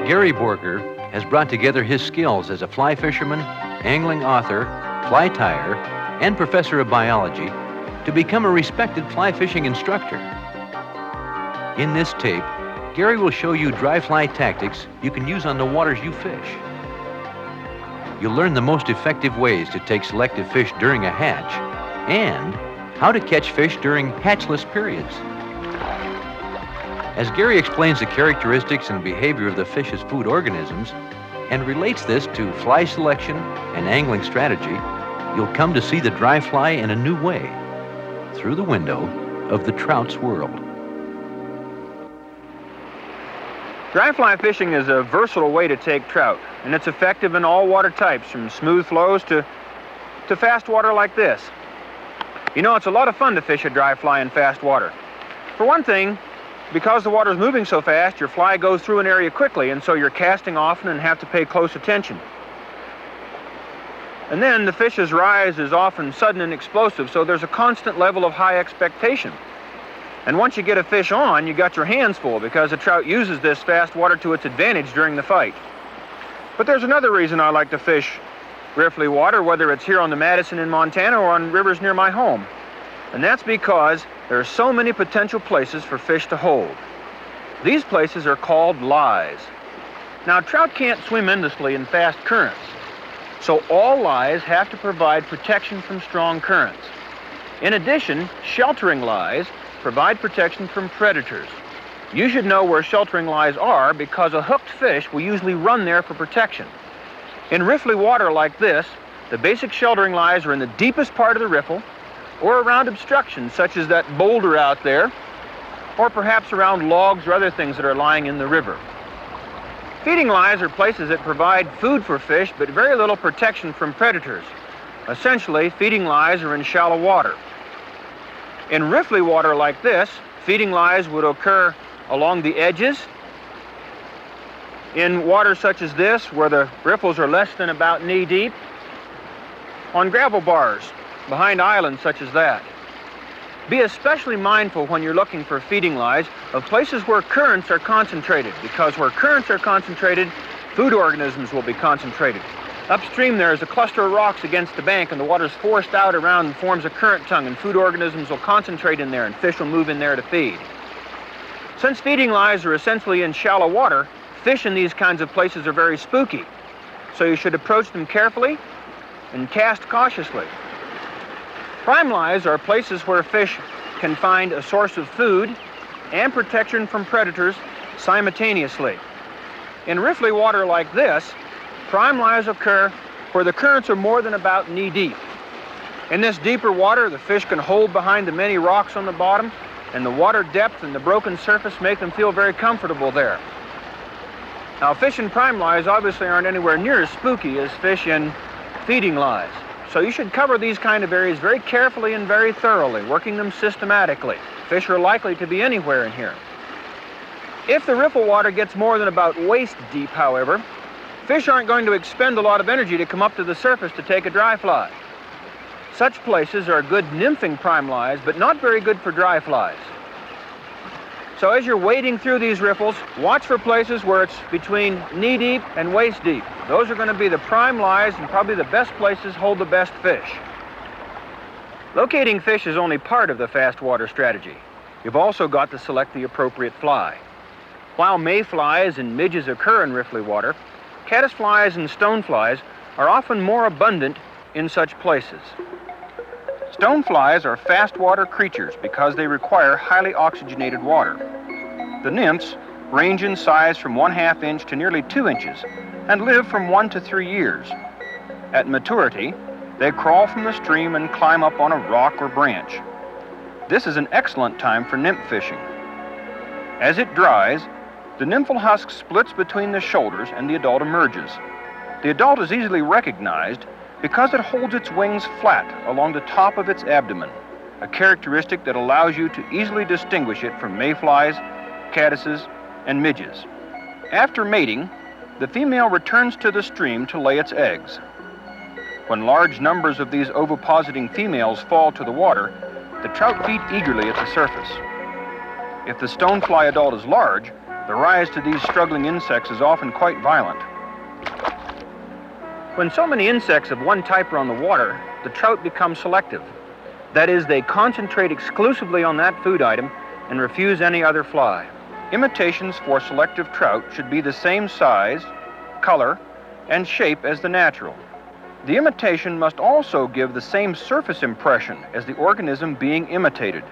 Gary Borger has brought together his skills as a fly fisherman, angling author, fly tyer, and professor of biology to become a respected fly fishing instructor. In this tape, Gary will show you dry fly tactics you can use on the waters you fish. You'll learn the most effective ways to take selective fish during a hatch and how to catch fish during hatchless periods. As Gary explains the characteristics and behavior of the fish's food organisms and relates this to fly selection and angling strategy, you'll come to see the dry fly in a new way through the window of the trout's world. Dry fly fishing is a versatile way to take trout, and it's effective in all water types, from smooth flows to fast water like this. You know, it's a lot of fun to fish a dry fly in fast water. For one thing, because the water is moving so fast, your fly goes through an area quickly, and so you're casting often and have to pay close attention. And then the fish's rise is often sudden and explosive, so there's a constant level of high expectation. And once you get a fish on, you got your hands full because the trout uses this fast water to its advantage during the fight. But there's another reason I like to fish riffly water, whether it's here on the Madison in Montana or on rivers near my home. And that's because there are so many potential places for fish to hold. These places are called lies. Now, trout can't swim endlessly in fast currents, so all lies have to provide protection from strong currents. In addition, sheltering lies provide protection from predators. You should know where sheltering lies are because a hooked fish will usually run there for protection. In riffly water like this, the basic sheltering lies are in the deepest part of the riffle, or around obstructions such as that boulder out there, or perhaps around logs or other things that are lying in the river. Feeding lies are places that provide food for fish but very little protection from predators. Essentially, feeding lies are in shallow water. In riffly water like this, feeding lies would occur along the edges. In water such as this, where the riffles are less than about knee deep, on gravel bars, behind islands such as that. Be especially mindful when you're looking for feeding lies of places where currents are concentrated, because where currents are concentrated, food organisms will be concentrated. Upstream there is a cluster of rocks against the bank, and the water's forced out around and forms a current tongue, and food organisms will concentrate in there, and fish will move in there to feed. Since feeding lies are essentially in shallow water, fish in these kinds of places are very spooky, so you should approach them carefully and cast cautiously. Prime lies are places where fish can find a source of food and protection from predators simultaneously. In riffly water like this, prime lies occur where the currents are more than about knee deep. In this deeper water, the fish can hold behind the many rocks on the bottom, and the water depth and the broken surface make them feel very comfortable there. Now, fish in prime lies obviously aren't anywhere near as spooky as fish in feeding lies. So you should cover these kind of areas very carefully and very thoroughly, working them systematically. Fish are likely to be anywhere in here. If the riffle water gets more than about waist deep, however, fish aren't going to expend a lot of energy to come up to the surface to take a dry fly. Such places are good nymphing prime lies, but not very good for dry flies. So as you're wading through these riffles, watch for places where it's between knee deep and waist deep. Those are going to be the prime lies and probably the best places hold the best fish. Locating fish is only part of the fast water strategy. You've also got to select the appropriate fly. While mayflies and midges occur in riffly water, caddisflies and stoneflies are often more abundant in such places. Stoneflies are fast water creatures because they require highly oxygenated water. The nymphs range in size from 1/2 inch to nearly 2 inches and live from 1 to 3 years. At maturity, they crawl from the stream and climb up on a rock or branch. This is an excellent time for nymph fishing. As it dries, the nymphal husk splits between the shoulders and the adult emerges. The adult is easily recognized because it holds its wings flat along the top of its abdomen, a characteristic that allows you to easily distinguish it from mayflies, caddises, and midges. After mating, the female returns to the stream to lay its eggs. When large numbers of these ovipositing females fall to the water, the trout feed eagerly at the surface. If the stonefly adult is large, The rise to these struggling insects is often quite violent. When so many insects of one type are on the water, the trout become selective. That is, they concentrate exclusively on that food item and refuse any other fly. Imitations for selective trout should be the same size, color, and shape as the natural. The imitation must also give the same surface impression as the organism being imitated.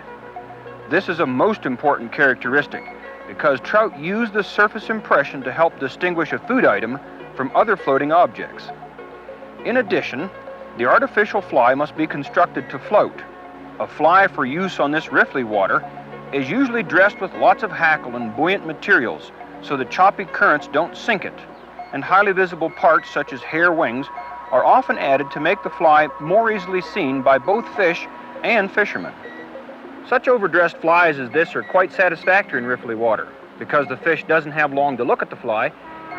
This is a most important characteristic because trout use the surface impression to help distinguish a food item from other floating objects. In addition, the artificial fly must be constructed to float. A fly for use on this riffly water is usually dressed with lots of hackle and buoyant materials so the choppy currents don't sink it, and highly visible parts such as hair wings are often added to make the fly more easily seen by both fish and fishermen. Such overdressed flies as this are quite satisfactory in riffly water because the fish doesn't have long to look at the fly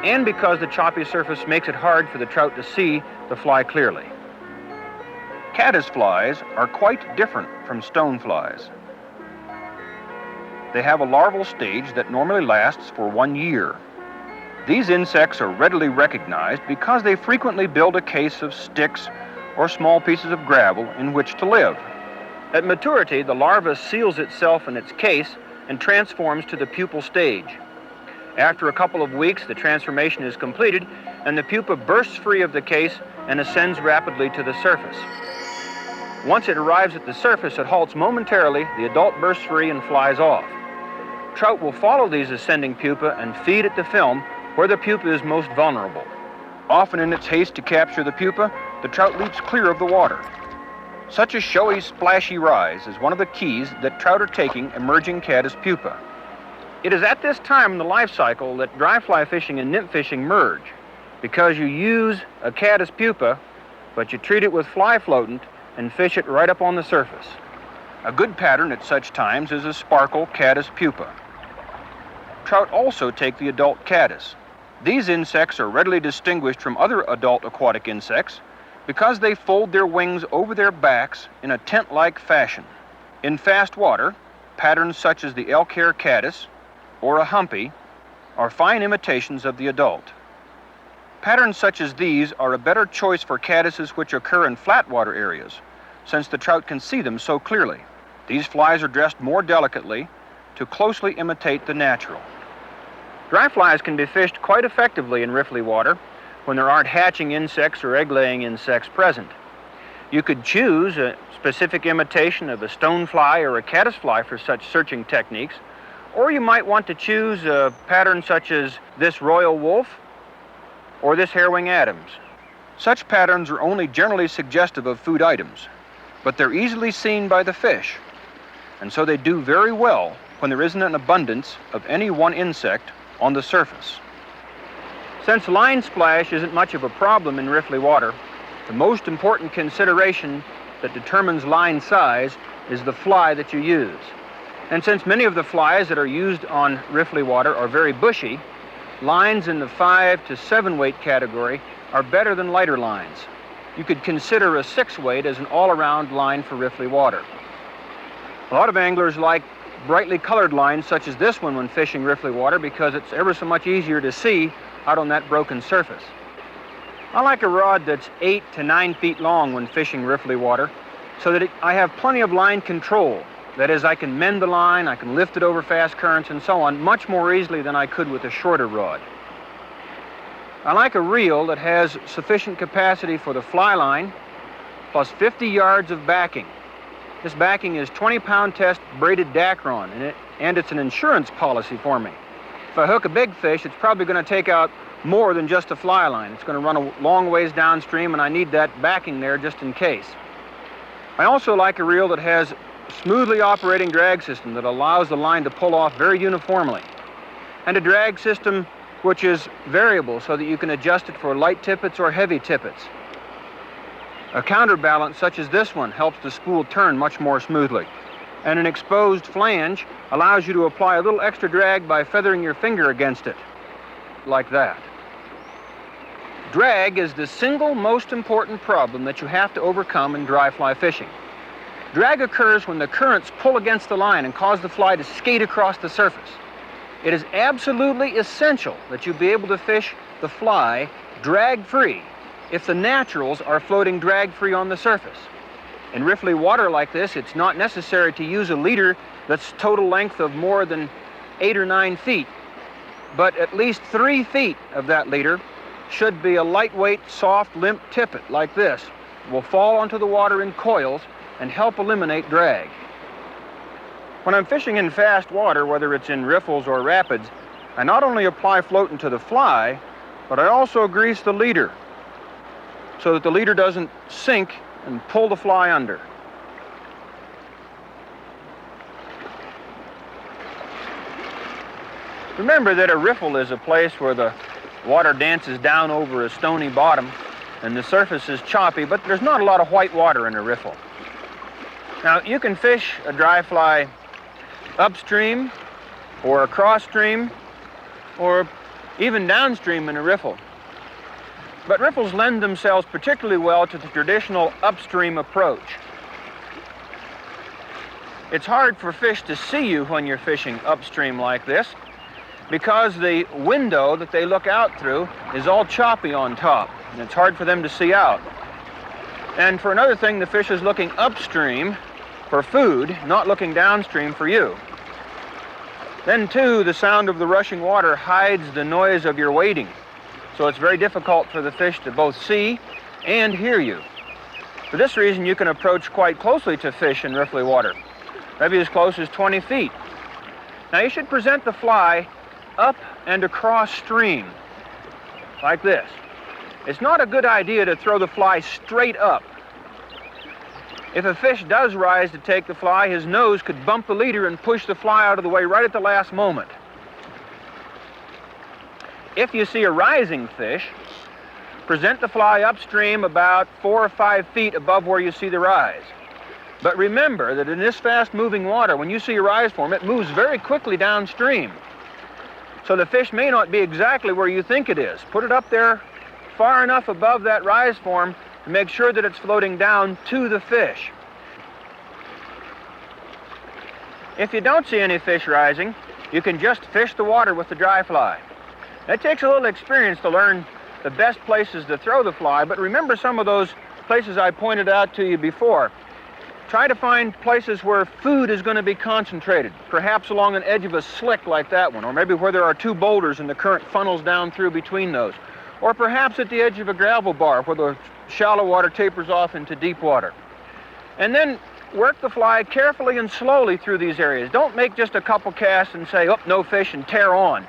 and because the choppy surface makes it hard for the trout to see the fly clearly. Caddis flies are quite different from stone flies. They have a larval stage that normally lasts for 1 year. These insects are readily recognized because they frequently build a case of sticks or small pieces of gravel in which to live. At maturity, the larva seals itself in its case and transforms to the pupal stage. After a couple of weeks, the transformation is completed and the pupa bursts free of the case and ascends rapidly to the surface. Once it arrives at the surface, it halts momentarily, the adult bursts free and flies off. Trout will follow these ascending pupae and feed at the film where the pupa is most vulnerable. Often in its haste to capture the pupa, the trout leaps clear of the water. Such a showy, splashy rise is one of the keys that trout are taking emerging caddis pupa. It is at this time in the life cycle that dry fly fishing and nymph fishing merge, because you use a caddis pupa, but you treat it with fly floatant and fish it right up on the surface. A good pattern at such times is a sparkle caddis pupa. Trout also take the adult caddis. These insects are readily distinguished from other adult aquatic insects because they fold their wings over their backs in a tent-like fashion. In fast water, patterns such as the elk hair caddis or a humpy are fine imitations of the adult. Patterns such as these are a better choice for caddises which occur in flat water areas, since the trout can see them so clearly. These flies are dressed more delicately to closely imitate the natural. Dry flies can be fished quite effectively in riffly water when there aren't hatching insects or egg-laying insects present. You could choose a specific imitation of a stonefly or a caddisfly for such searching techniques, or you might want to choose a pattern such as this royal wolf or this hairwing Adams. Such patterns are only generally suggestive of food items, but they're easily seen by the fish, and so they do very well when there isn't an abundance of any one insect on the surface. Since line splash isn't much of a problem in riffly water, the most important consideration that determines line size is the fly that you use. And since many of the flies that are used on riffly water are very bushy, lines in the 5 to 7 weight category are better than lighter lines. You could consider a 6 weight as an all-around line for riffly water. A lot of anglers like brightly colored lines such as this one when fishing riffly water because it's ever so much easier to see out on that broken surface. I like a rod that's 8 to 9 feet long when fishing riffly water so that I have plenty of line control. That is, I can mend the line, I can lift it over fast currents and so on much more easily than I could with a shorter rod. I like a reel that has sufficient capacity for the fly line plus 50 yards of backing. This backing is 20-pound test braided Dacron, and it's an insurance policy for me. If I hook a big fish, it's probably going to take out more than just a fly line. It's going to run a long ways downstream, and I need that backing there just in case. I also like a reel that has a smoothly operating drag system that allows the line to pull off very uniformly, and a drag system which is variable so that you can adjust it for light tippets or heavy tippets. A counterbalance such as this one helps the spool turn much more smoothly. And an exposed flange allows you to apply a little extra drag by feathering your finger against it, like that. Drag is the single most important problem that you have to overcome in dry fly fishing. Drag occurs when the currents pull against the line and cause the fly to skate across the surface. It is absolutely essential that you be able to fish the fly drag-free if the naturals are floating drag-free on the surface. In riffly water like this, it's not necessary to use a leader that's total length of more than 8 or 9 feet, but at least 3 feet of that leader should be a lightweight, soft, limp tippet like this. It will fall onto the water in coils and help eliminate drag. When I'm fishing in fast water, whether it's in riffles or rapids, I not only apply floatant to the fly, but I also grease the leader so that the leader doesn't sink and pull the fly under. Remember that a riffle is a place where the water dances down over a stony bottom and the surface is choppy, but there's not a lot of white water in a riffle. Now, you can fish a dry fly upstream or across stream or even downstream in a riffle. But riffles lend themselves particularly well to the traditional upstream approach. It's hard for fish to see you when you're fishing upstream like this because the window that they look out through is all choppy on top, and it's hard for them to see out. And for another thing, the fish is looking upstream for food, not looking downstream for you. Then, too, the sound of the rushing water hides the noise of your wading, so it's very difficult for the fish to both see and hear you. For this reason, you can approach quite closely to fish in riffly water, maybe as close as 20 feet. Now, you should present the fly up and across stream, like this. It's not a good idea to throw the fly straight up. If a fish does rise to take the fly, his nose could bump the leader and push the fly out of the way right at the last moment. If you see a rising fish, present the fly upstream about 4 or 5 feet above where you see the rise. But remember that in this fast-moving water, when you see a rise form, it moves very quickly downstream. So the fish may not be exactly where you think it is. Put it up there far enough above that rise form to make sure that it's floating down to the fish. If you don't see any fish rising, you can just fish the water with the dry fly. It takes a little experience to learn the best places to throw the fly, but remember some of those places I pointed out to you before. Try to find places where food is going to be concentrated, perhaps along an edge of a slick like that one, or maybe where there are 2 boulders and the current funnels down through between those, or perhaps at the edge of a gravel bar where the shallow water tapers off into deep water. And then work the fly carefully and slowly through these areas. Don't make just a couple casts and say, oh, no fish, and tear on.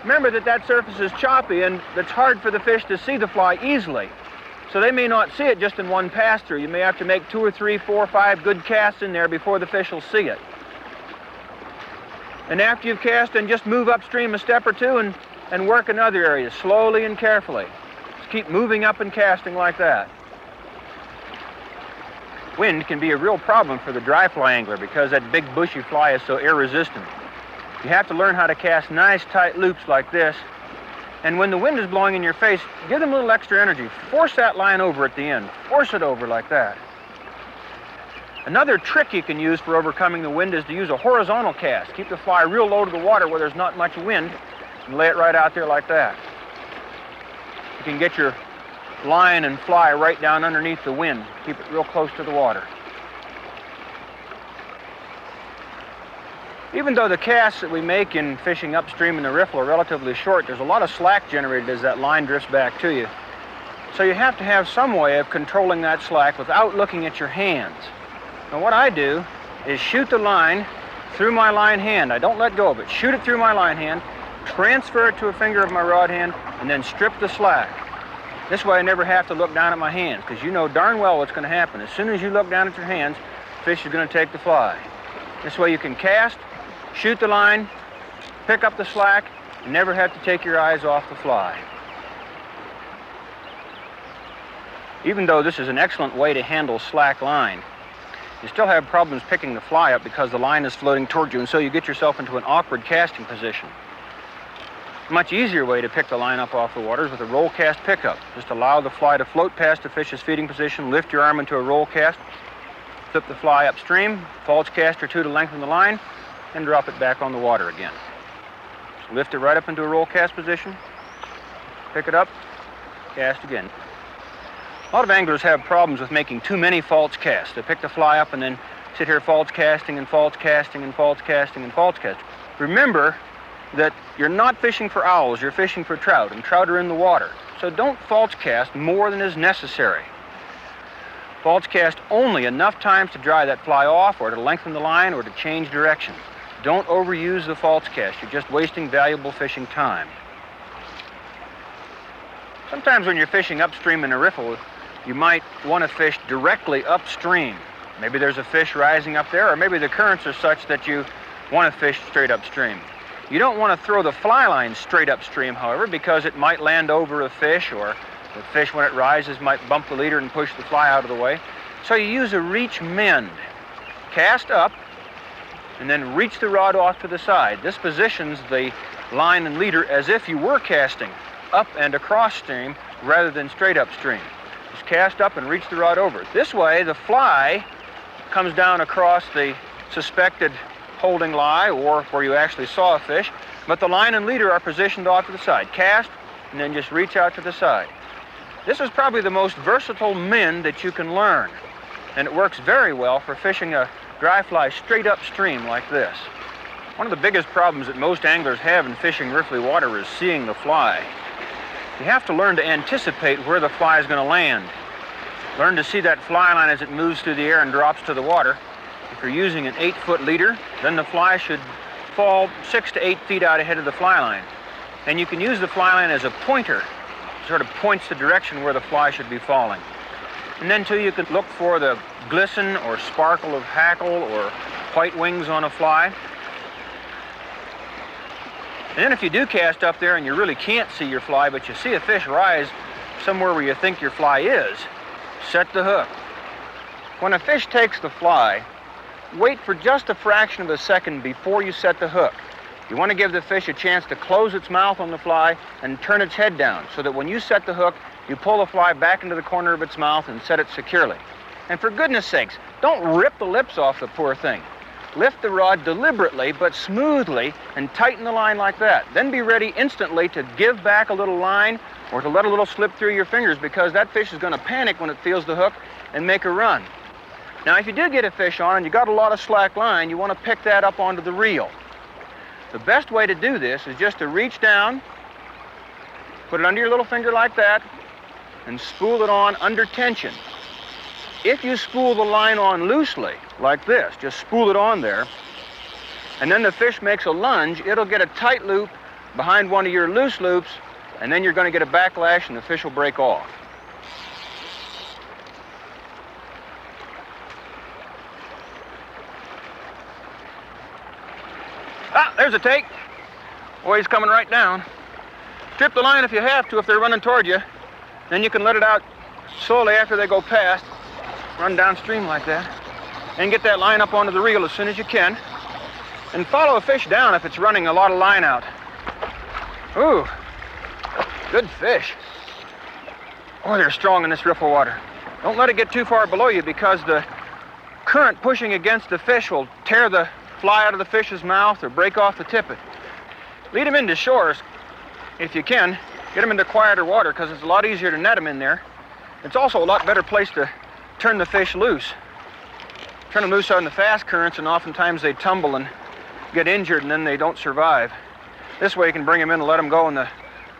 Remember that that surface is choppy and it's hard for the fish to see the fly easily. So they may not see it just in one pass through. You may have to make 2 or 3, 4 or 5 good casts in there before the fish will see it. And after you've cast, then just move upstream a step or 2 and work in other areas slowly and carefully. Just keep moving up and casting like that. Wind can be a real problem for the dry fly angler because that big bushy fly is so air resistant. You have to learn how to cast nice tight loops like this. And when the wind is blowing in your face, give them a little extra energy. Force that line over at the end. Force it over like that. Another trick you can use for overcoming the wind is to use a horizontal cast. Keep the fly real low to the water where there's not much wind and lay it right out there like that. You can get your line and fly right down underneath the wind. Keep it real close to the water. Even though the casts that we make in fishing upstream in the riffle are relatively short, there's a lot of slack generated as that line drifts back to you. So you have to have some way of controlling that slack without looking at your hands. Now what I do is shoot the line through my line hand. I don't let go of it. Shoot it through my line hand, transfer it to a finger of my rod hand, and then strip the slack. This way I never have to look down at my hands, because you know darn well what's going to happen. As soon as you look down at your hands, the fish is going to take the fly. This way you can cast, shoot the line, pick up the slack, and never have to take your eyes off the fly. Even though this is an excellent way to handle slack line, you still have problems picking the fly up because the line is floating toward you, and so you get yourself into an awkward casting position. A much easier way to pick the line up off the water is with a roll cast pickup. Just allow the fly to float past the fish's feeding position, lift your arm into a roll cast, flip the fly upstream, false cast or 2 to lengthen the line, and drop it back on the water again. Just Lift it right up into a roll cast position. Pick it up, cast again. A lot of anglers have problems with making too many false casts. They pick the fly up and then sit here false casting and false casting and false casting and false casting. Remember that you're not fishing for owls, you're fishing for trout, and trout are in the water. So don't false cast more than is necessary. False cast only enough times to dry that fly off or to lengthen the line or to change direction. Don't overuse the false cast. You're just wasting valuable fishing time. Sometimes when you're fishing upstream in a riffle, you might want to fish directly upstream. Maybe there's a fish rising up there, or maybe the currents are such that you want to fish straight upstream. You don't want to throw the fly line straight upstream, however, because it might land over a fish, or the fish, when it rises, might bump the leader and push the fly out of the way. So you use a reach mend. Cast up, and then reach the rod off to the side. This positions the line and leader as if you were casting up and across stream rather than straight upstream. Just cast up and reach the rod over. This way, the fly comes down across the suspected holding lie or where you actually saw a fish, but the line and leader are positioned off to the side. Cast, and then just reach out to the side. This is probably the most versatile mend that you can learn, and it works very well for fishing a dry fly straight upstream like this. One of the biggest problems that most anglers have in fishing riffly water is seeing the fly. You have to learn to anticipate where the fly is going to land. Learn to see that fly line as it moves through the air and drops to the water. If you're using an 8-foot leader, then the fly should fall 6 to 8 feet out ahead of the fly line. And you can use the fly line as a pointer. It sort of points the direction where the fly should be falling. And then too, you can look for the glisten or sparkle of hackle or white wings on a fly. And then if you do cast up there and you really can't see your fly, but you see a fish rise somewhere where you think your fly is, set the hook. When a fish takes the fly, wait for just a fraction of a second before you set the hook. You want to give the fish a chance to close its mouth on the fly and turn its head down so that when you set the hook, you pull the fly back into the corner of its mouth and set it securely. And for goodness sakes, don't rip the lips off the poor thing. Lift the rod deliberately but smoothly and tighten the line like that. Then be ready instantly to give back a little line or to let a little slip through your fingers, because that fish is going to panic when it feels the hook and make a run. Now, if you do get a fish on and you got a lot of slack line, you want to pick that up onto the reel. The best way to do this is just to reach down, put it under your little finger like that, and spool it on under tension. If you spool the line on loosely, like this, just spool it on there, and then the fish makes a lunge, it'll get a tight loop behind one of your loose loops, and then you're going to get a backlash and the fish will break off. Ah, there's a take. Boy, he's coming right down. Strip the line if you have to, if they're running toward you. Then you can let it out slowly after they go past. Run downstream like that. And get that line up onto the reel as soon as you can. And follow a fish down if it's running a lot of line out. Ooh, good fish. Oh, they're strong in this riffle water. Don't let it get too far below you, because the current pushing against the fish will tear the fly out of the fish's mouth or break off the tippet. Lead them into shores if you can. Get them into quieter water, because it's a lot easier to net them in there. It's also a lot better place to turn the fish loose. Turn them loose on the fast currents, and oftentimes they tumble and get injured, and then they don't survive. This way you can bring them in and let them go in the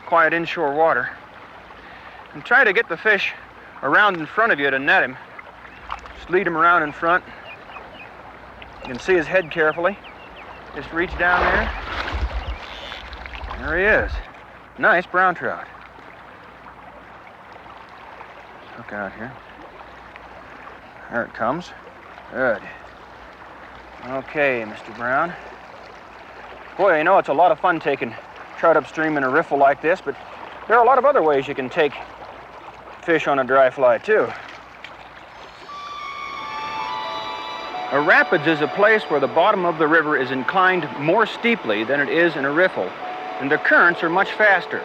quiet inshore water. And try to get the fish around in front of you to net him. Just lead him around in front. You can see his head carefully. Just reach down there. There he is. Nice brown trout. Look out here. There it comes. Good. Okay, Mr. Brown. Boy, you know, it's a lot of fun taking trout upstream in a riffle like this, but there are a lot of other ways you can take fish on a dry fly, too. A rapids is a place where the bottom of the river is inclined more steeply than it is in a riffle, and the currents are much faster.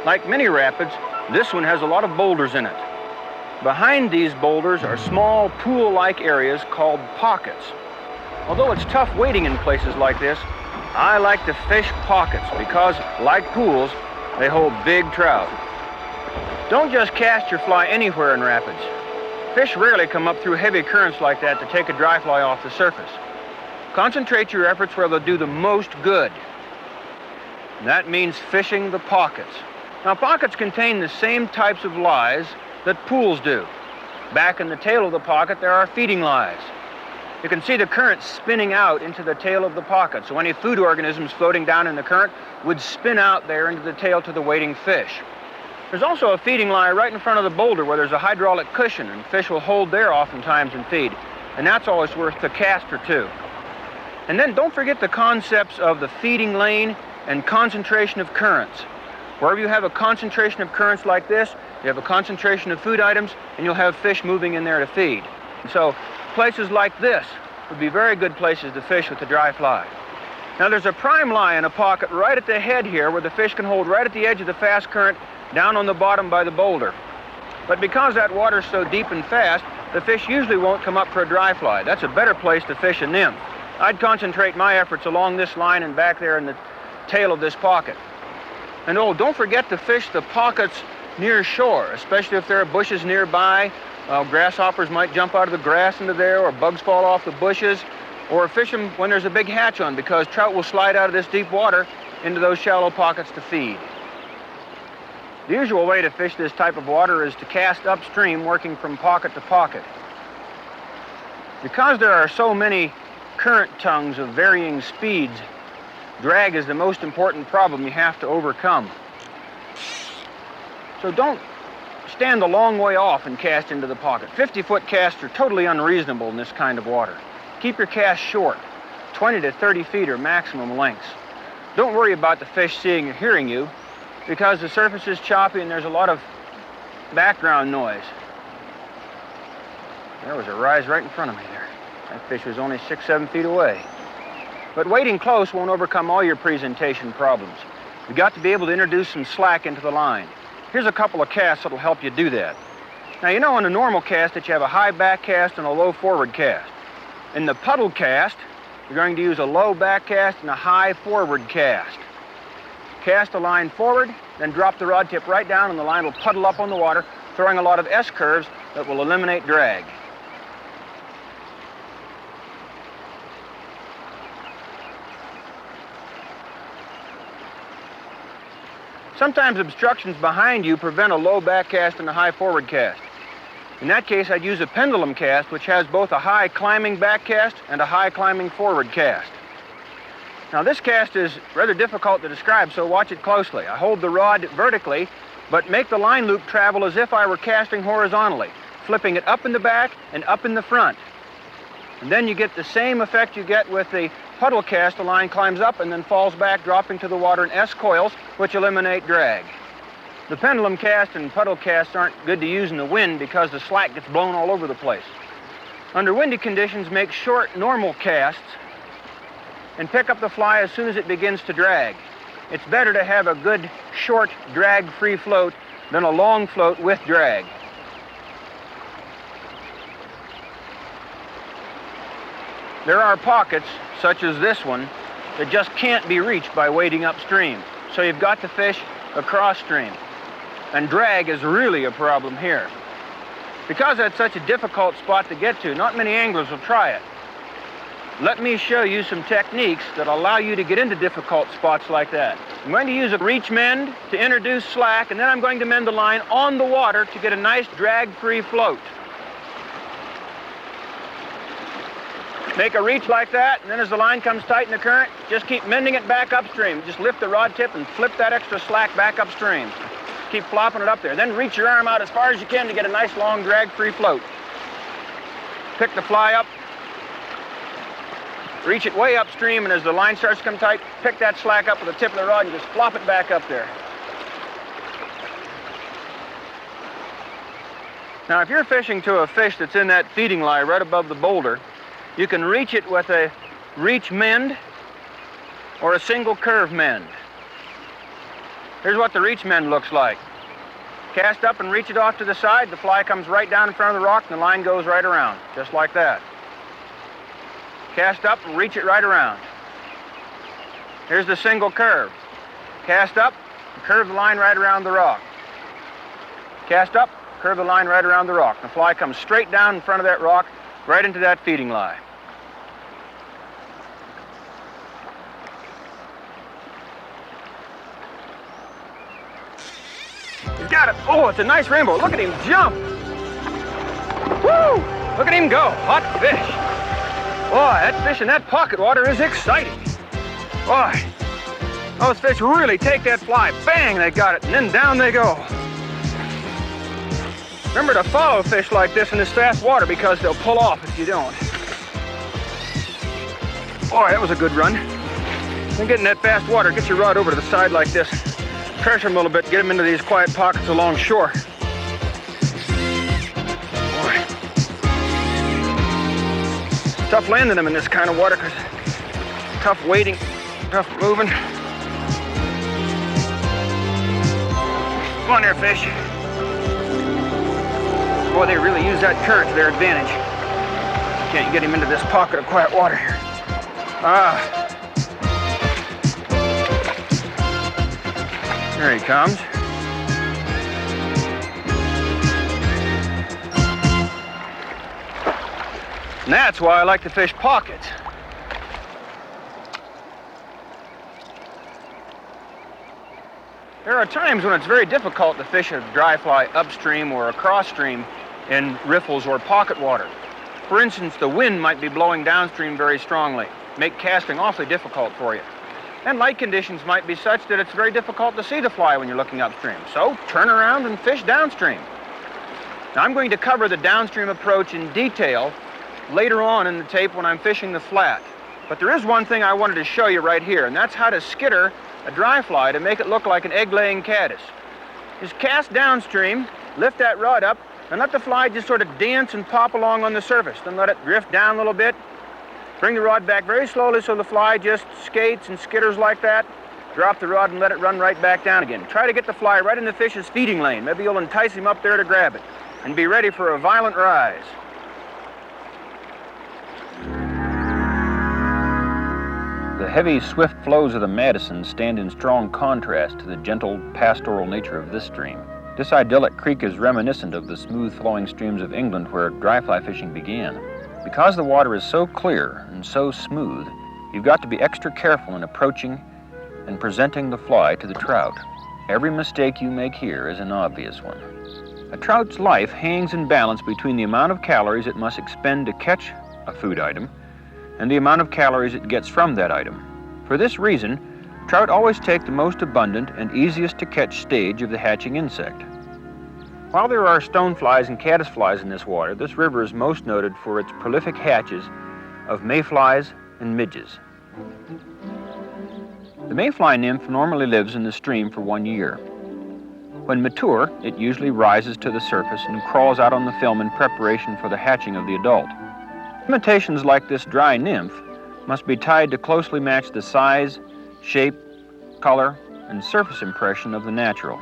Like many rapids, this one has a lot of boulders in it. Behind these boulders are small pool-like areas called pockets. Although it's tough wading in places like this, I like to fish pockets because, like pools, they hold big trout. Don't just cast your fly anywhere in rapids. Fish rarely come up through heavy currents like that to take a dry fly off the surface. Concentrate your efforts where they'll do the most good. And that means fishing the pockets. Now, pockets contain the same types of lies that pools do. Back in the tail of the pocket, there are feeding lies. You can see the current spinning out into the tail of the pocket, so any food organisms floating down in the current would spin out there into the tail to the waiting fish. There's also a feeding lie right in front of the boulder where there's a hydraulic cushion, and fish will hold there oftentimes and feed. And that's always worth a cast or two. And then don't forget the concepts of the feeding lane and concentration of currents. Wherever you have a concentration of currents like this, you have a concentration of food items, and you'll have fish moving in there to feed. And so places like this would be very good places to fish with the dry fly. Now, there's a prime lie in a pocket right at the head here where the fish can hold right at the edge of the fast current down on the bottom by the boulder. But because that water's so deep and fast, the fish usually won't come up for a dry fly. That's a better place to fish a nymph. I'd concentrate my efforts along this line and back there in the tail of this pocket. And oh, don't forget to fish the pockets near shore, especially if there are bushes nearby. Grasshoppers might jump out of the grass into there, or bugs fall off the bushes, or fish them when there's a big hatch on, because trout will slide out of this deep water into those shallow pockets to feed. The usual way to fish this type of water is to cast upstream, working from pocket to pocket. Because there are so many current tongues of varying speeds, drag is the most important problem you have to overcome. So don't stand a long way off and cast into the pocket. 50-foot casts are totally unreasonable in this kind of water. Keep your cast short. 20 to 30 feet are maximum lengths. Don't worry about the fish seeing or hearing you, because the surface is choppy and there's a lot of background noise. There was a rise right in front of me there. That fish was only 6-7 feet away. But wading close won't overcome all your presentation problems. You've got to be able to introduce some slack into the line. Here's a couple of casts that'll help you do that. Now, you know in a normal cast that you have a high back cast and a low forward cast. In the puddle cast, you're going to use a low back cast and a high forward cast. Cast the line forward, then drop the rod tip right down and the line will puddle up on the water, throwing a lot of S-curves that will eliminate drag. Sometimes obstructions behind you prevent a low back cast and a high forward cast. In that case, I'd use a pendulum cast, which has both a high climbing back cast and a high climbing forward cast. Now, this cast is rather difficult to describe, so watch it closely. I hold the rod vertically, but make the line loop travel as if I were casting horizontally, flipping it up in the back and up in the front. And then you get the same effect you get with the puddle cast. The line climbs up and then falls back, dropping to the water in S-coils, which eliminate drag. The pendulum cast and puddle casts aren't good to use in the wind because the slack gets blown all over the place. Under windy conditions, make short, normal casts and pick up the fly as soon as it begins to drag. It's better to have a good, short, drag-free float than a long float with drag. There are pockets, such as this one, that just can't be reached by wading upstream. So you've got to fish across stream. And drag is really a problem here. Because that's such a difficult spot to get to, not many anglers will try it. Let me show you some techniques that allow you to get into difficult spots like that. I'm going to use a reach mend to introduce slack, and then I'm going to mend the line on the water to get a nice drag-free float. Make a reach like that, and then as the line comes tight in the current, just keep mending it back upstream. Just lift the rod tip and flip that extra slack back upstream. Keep flopping it up there. Then reach your arm out as far as you can to get a nice long drag-free float. Pick the fly up, reach it way upstream, and as the line starts to come tight, pick that slack up with the tip of the rod and just flop it back up there. Now, if you're fishing to a fish that's in that feeding lie right above the boulder, you can reach it with a reach mend or a single curve mend. Here's what the reach mend looks like. Cast up and reach it off to the side. The fly comes right down in front of the rock and the line goes right around, just like that. Cast up and reach it right around. Here's the single curve. Cast up, curve the line right around the rock. Cast up, curve the line right around the rock. The fly comes straight down in front of that rock, right into that feeding lie. He's got it. Oh, it's a nice rainbow. Look at him jump. Woo! Look at him go. Hot fish. Boy, that fish in that pocket water is exciting. Boy, those fish really take that fly. Bang, they got it, and then down they go. Remember to follow fish like this in this fast water because they'll pull off if you don't. Boy, that was a good run. Then get in that fast water, get your rod over to the side like this. Pressure them a little bit, get them into these quiet pockets along shore. Boy. Tough landing them in this kind of water because tough wading, tough moving. Come on there, fish. Boy, they really use that current to their advantage. Can't get him into this pocket of quiet water here. Ah. There he comes. And that's why I like to fish pockets. There are times when it's very difficult to fish a dry fly upstream or across stream in riffles or pocket water. For instance, the wind might be blowing downstream very strongly, make casting awfully difficult for you. And light conditions might be such that it's very difficult to see the fly when you're looking upstream. So turn around and fish downstream. Now I'm going to cover the downstream approach in detail later on in the tape when I'm fishing the flat. But there is one thing I wanted to show you right here, and that's how to skitter a dry fly to make it look like an egg-laying caddis. Just cast downstream, lift that rod up, and let the fly just sort of dance and pop along on the surface. Then let it drift down a little bit. Bring the rod back very slowly so the fly just skates and skitters like that. Drop the rod and let it run right back down again. Try to get the fly right in the fish's feeding lane. Maybe you'll entice him up there to grab it. And be ready for a violent rise. The heavy, swift flows of the Madison stand in strong contrast to the gentle, pastoral nature of this stream. This idyllic creek is reminiscent of the smooth-flowing streams of England where dry fly fishing began. Because the water is so clear and so smooth, you've got to be extra careful in approaching and presenting the fly to the trout. Every mistake you make here is an obvious one. A trout's life hangs in balance between the amount of calories it must expend to catch a food item and the amount of calories it gets from that item. For this reason, trout always take the most abundant and easiest to catch stage of the hatching insect. While there are stoneflies and caddisflies in this water, this river is most noted for its prolific hatches of mayflies and midges. The mayfly nymph normally lives in the stream for 1 year. When mature, it usually rises to the surface and crawls out on the film in preparation for the hatching of the adult. Imitations like this dry nymph must be tied to closely match the size, shape, color, and surface impression of the natural.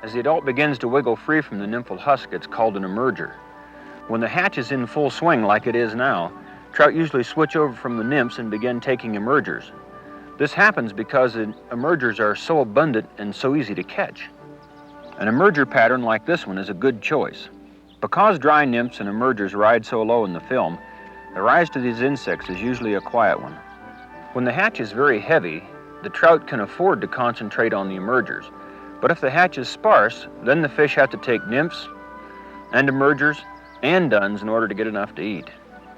As the adult begins to wiggle free from the nymphal husk, it's called an emerger. When the hatch is in full swing like it is now, trout usually switch over from the nymphs and begin taking emergers. This happens because the emergers are so abundant and so easy to catch. An emerger pattern like this one is a good choice. Because dry nymphs and emergers ride so low in the film, the rise to these insects is usually a quiet one. When the hatch is very heavy, the trout can afford to concentrate on the emergers. But if the hatch is sparse, then the fish have to take nymphs and emergers and duns in order to get enough to eat.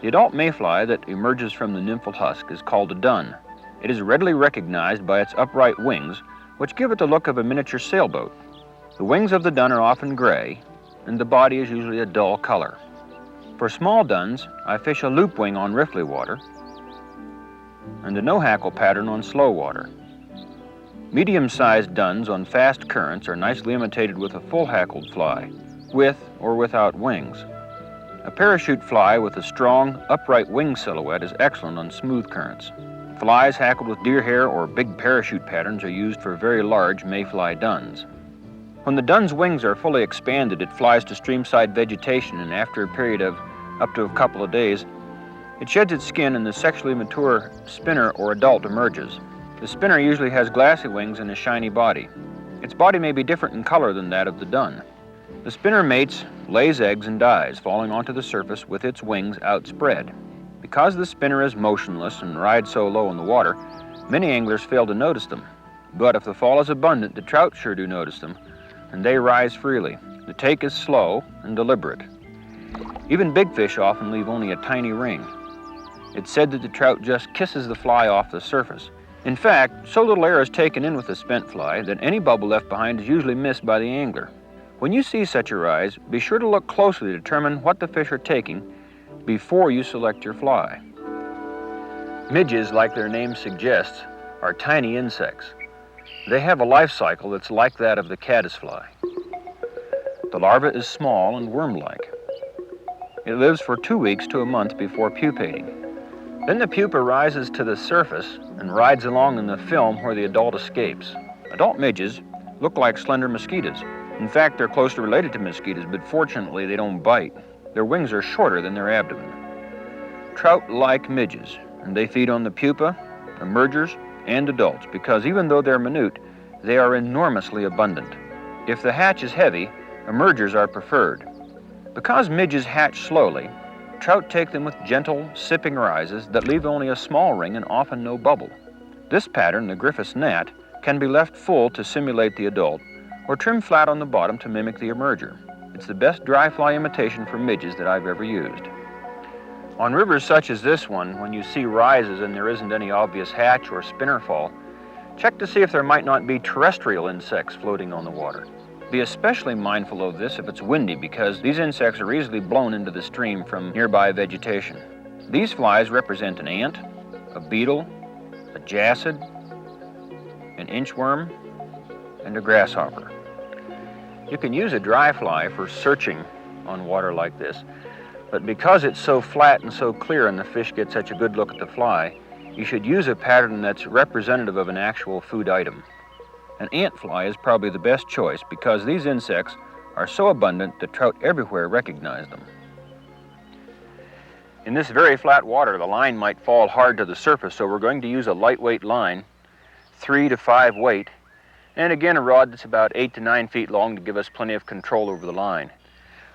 The adult mayfly that emerges from the nymphal husk is called a dun. It is readily recognized by its upright wings, which give it the look of a miniature sailboat. The wings of the dun are often gray, and the body is usually a dull color. For small duns, I fish a loop wing on riffly water and a no-hackle pattern on slow water. Medium-sized duns on fast currents are nicely imitated with a full-hackled fly, with or without wings. A parachute fly with a strong, upright wing silhouette is excellent on smooth currents. Flies hackled with deer hair or big parachute patterns are used for very large mayfly duns. When the dun's wings are fully expanded, it flies to streamside vegetation, and after a period of up to a couple of days, it sheds its skin and the sexually mature spinner or adult emerges. The spinner usually has glassy wings and a shiny body. Its body may be different in color than that of the dun. The spinner mates, lays eggs, and dies, falling onto the surface with its wings outspread. Because the spinner is motionless and rides so low in the water, many anglers fail to notice them. But if the fall is abundant, the trout sure do notice them, and they rise freely. The take is slow and deliberate. Even big fish often leave only a tiny ring. It's said that the trout just kisses the fly off the surface. In fact, so little air is taken in with the spent fly that any bubble left behind is usually missed by the angler. When you see such a rise, be sure to look closely to determine what the fish are taking before you select your fly. Midges, like their name suggests, are tiny insects. They have a life cycle that's like that of the caddisfly. The larva is small and worm-like. It lives for 2 weeks to a month before pupating. Then the pupa rises to the surface and rides along in the film where the adult escapes. Adult midges look like slender mosquitoes. In fact, they're closely related to mosquitoes, but fortunately they don't bite. Their wings are shorter than their abdomen. Trout like midges, and they feed on the pupa, emergers, and adults because even though they're minute, they are enormously abundant. If the hatch is heavy, emergers are preferred. Because midges hatch slowly, trout take them with gentle, sipping rises that leave only a small ring and often no bubble. This pattern, the Griffith's gnat, can be left full to simulate the adult or trim flat on the bottom to mimic the emerger. It's the best dry fly imitation for midges that I've ever used. On rivers such as this one, when you see rises and there isn't any obvious hatch or spinner fall, check to see if there might not be terrestrial insects floating on the water. Be especially mindful of this if it's windy because these insects are easily blown into the stream from nearby vegetation. These flies represent an ant, a beetle, a jacid, an inchworm, and a grasshopper. You can use a dry fly for searching on water like this, but because it's so flat and so clear and the fish get such a good look at the fly, you should use a pattern that's representative of an actual food item. An ant fly is probably the best choice because these insects are so abundant that trout everywhere recognize them. In this very flat water, the line might fall hard to the surface, so we're going to use a lightweight line, 3 to 5 weight, and again a rod that's about 8 to 9 feet long to give us plenty of control over the line.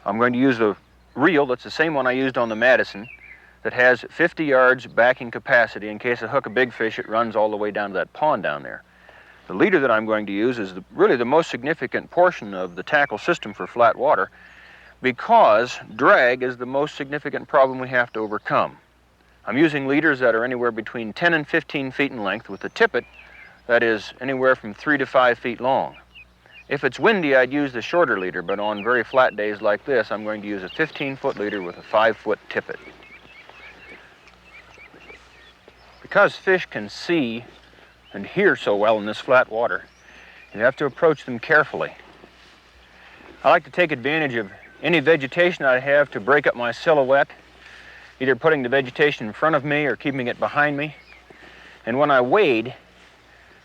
I'm going to use a reel that's the same one I used on the Madison that has 50 yards backing capacity. In case I hook a big fish, it runs all the way down to that pond down there. The leader that I'm going to use is really the most significant portion of the tackle system for flat water because drag is the most significant problem we have to overcome. I'm using leaders that are anywhere between 10 and 15 feet in length with a tippet that is anywhere from 3 to 5 feet long. If it's windy, I'd use the shorter leader, but on very flat days like this, I'm going to use a 15-foot leader with a 5-foot tippet. Because fish can see and hear so well in this flat water, you have to approach them carefully. I like to take advantage of any vegetation I have to break up my silhouette, either putting the vegetation in front of me or keeping it behind me. And when I wade,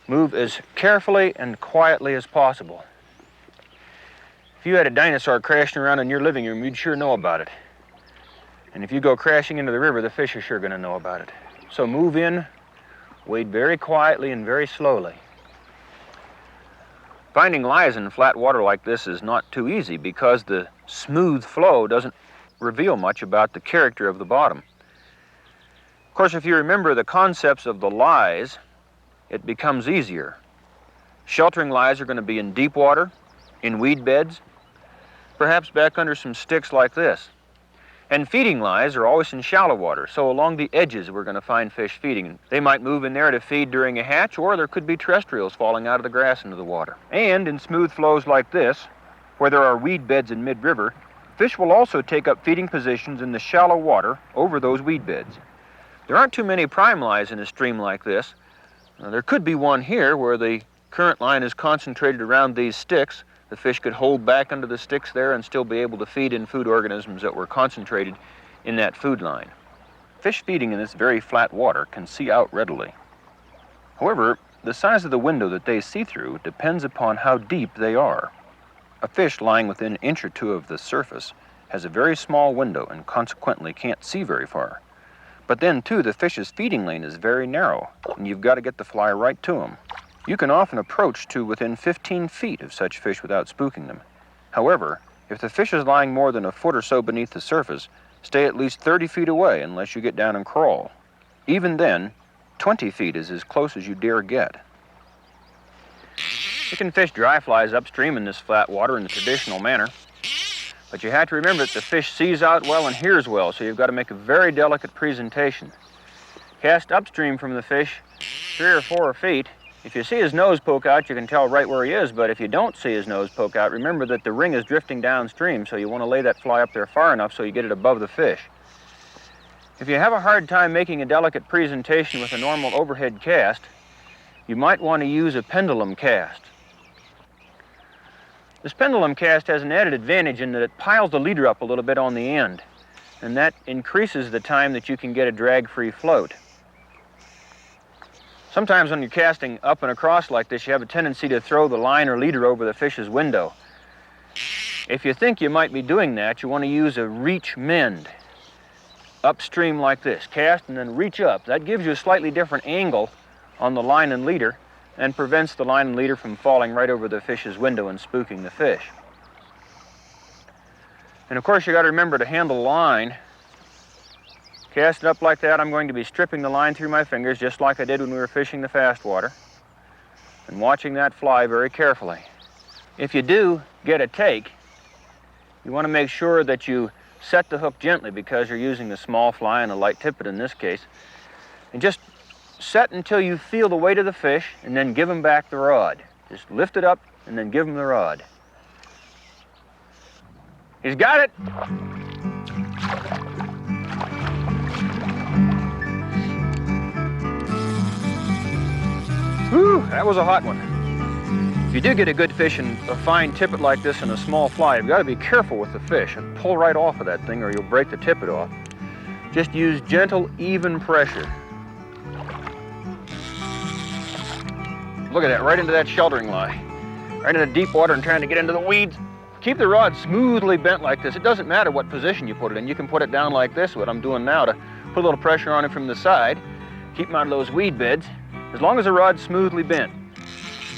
move as carefully and quietly as possible. If you had a dinosaur crashing around in your living room, you'd sure know about it. And if you go crashing into the river, the fish are sure going to know about it. So move in, wade very quietly and very slowly. Finding lies in flat water like this is not too easy because the smooth flow doesn't reveal much about the character of the bottom. Of course, if you remember the concepts of the lies, it becomes easier. Sheltering lies are going to be in deep water, in weed beds, perhaps back under some sticks like this. And feeding lies are always in shallow water, so along the edges we're going to find fish feeding. They might move in there to feed during a hatch, or there could be terrestrials falling out of the grass into the water. And in smooth flows like this, where there are weed beds in mid-river, fish will also take up feeding positions in the shallow water over those weed beds. There aren't too many prime lies in a stream like this. There could be one here where the current line is concentrated around these sticks. The fish could hold back under the sticks there and still be able to feed in food organisms that were concentrated in that food line. Fish feeding in this very flat water can see out readily. However, the size of the window that they see through depends upon how deep they are. A fish lying within an inch or two of the surface has a very small window and consequently can't see very far. But then, too, the fish's feeding lane is very narrow, and you've got to get the fly right to them. You can often approach to within 15 feet of such fish without spooking them. However, if the fish is lying more than a foot or so beneath the surface, stay at least 30 feet away unless you get down and crawl. Even then, 20 feet is as close as you dare get. You can fish dry flies upstream in this flat water in the traditional manner, but you have to remember that the fish sees out well and hears well, so you've got to make a very delicate presentation. Cast upstream from the fish 3 or 4 feet. If you see his nose poke out, you can tell right where he is, but if you don't see his nose poke out, remember that the ring is drifting downstream, so you want to lay that fly up there far enough so you get it above the fish. If you have a hard time making a delicate presentation with a normal overhead cast, you might want to use a pendulum cast. This pendulum cast has an added advantage in that it piles the leader up a little bit on the end, and that increases the time that you can get a drag-free float. Sometimes when you're casting up and across like this, you have a tendency to throw the line or leader over the fish's window. If you think you might be doing that, you want to use a reach mend. Upstream like this, cast and then reach up. That gives you a slightly different angle on the line and leader and prevents the line and leader from falling right over the fish's window and spooking the fish. And of course, you got to remember to handle the line. Cast it up like that, I'm going to be stripping the line through my fingers just like I did when we were fishing the fast water, and watching that fly very carefully. If you do get a take, you want to make sure that you set the hook gently because you're using a small fly and a light tippet in this case, and just set until you feel the weight of the fish and then give him back the rod. Just lift it up and then give him the rod. He's got it! Whew, that was a hot one. If you do get a good fish and a fine tippet like this and a small fly, you've got to be careful with the fish and pull right off of that thing or you'll break the tippet off. Just use gentle, even pressure. Look at that, right into that sheltering line. Right into deep water and trying to get into the weeds. Keep the rod smoothly bent like this. It doesn't matter what position you put it in. You can put it down like this, what I'm doing now, to put a little pressure on it from the side. Keep him out of those weed beds. As long as the rod's smoothly bent.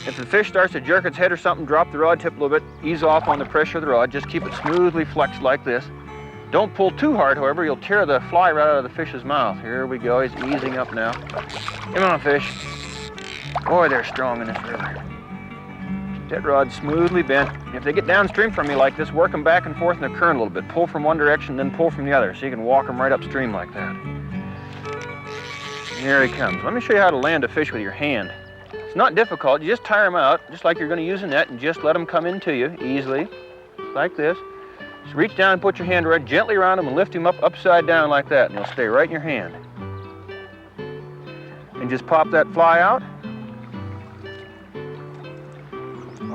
If the fish starts to jerk its head or something, drop the rod tip a little bit, ease off on the pressure of the rod, just keep it smoothly flexed like this. Don't pull too hard, however, you'll tear the fly right out of the fish's mouth. Here we go, he's easing up now. Come on, fish. Boy, they're strong in this river. Keep that rod smoothly bent. If they get downstream from you like this, work them back and forth in the current a little bit. Pull from one direction, then pull from the other, so you can walk them right upstream like that. Here he comes. Let me show you how to land a fish with your hand. It's not difficult. You just tire them out, just like you're going to use a net, and just let them come into you easily, like this. Just reach down and put your hand right gently around them and lift him up upside down like that, and they'll stay right in your hand. And just pop that fly out.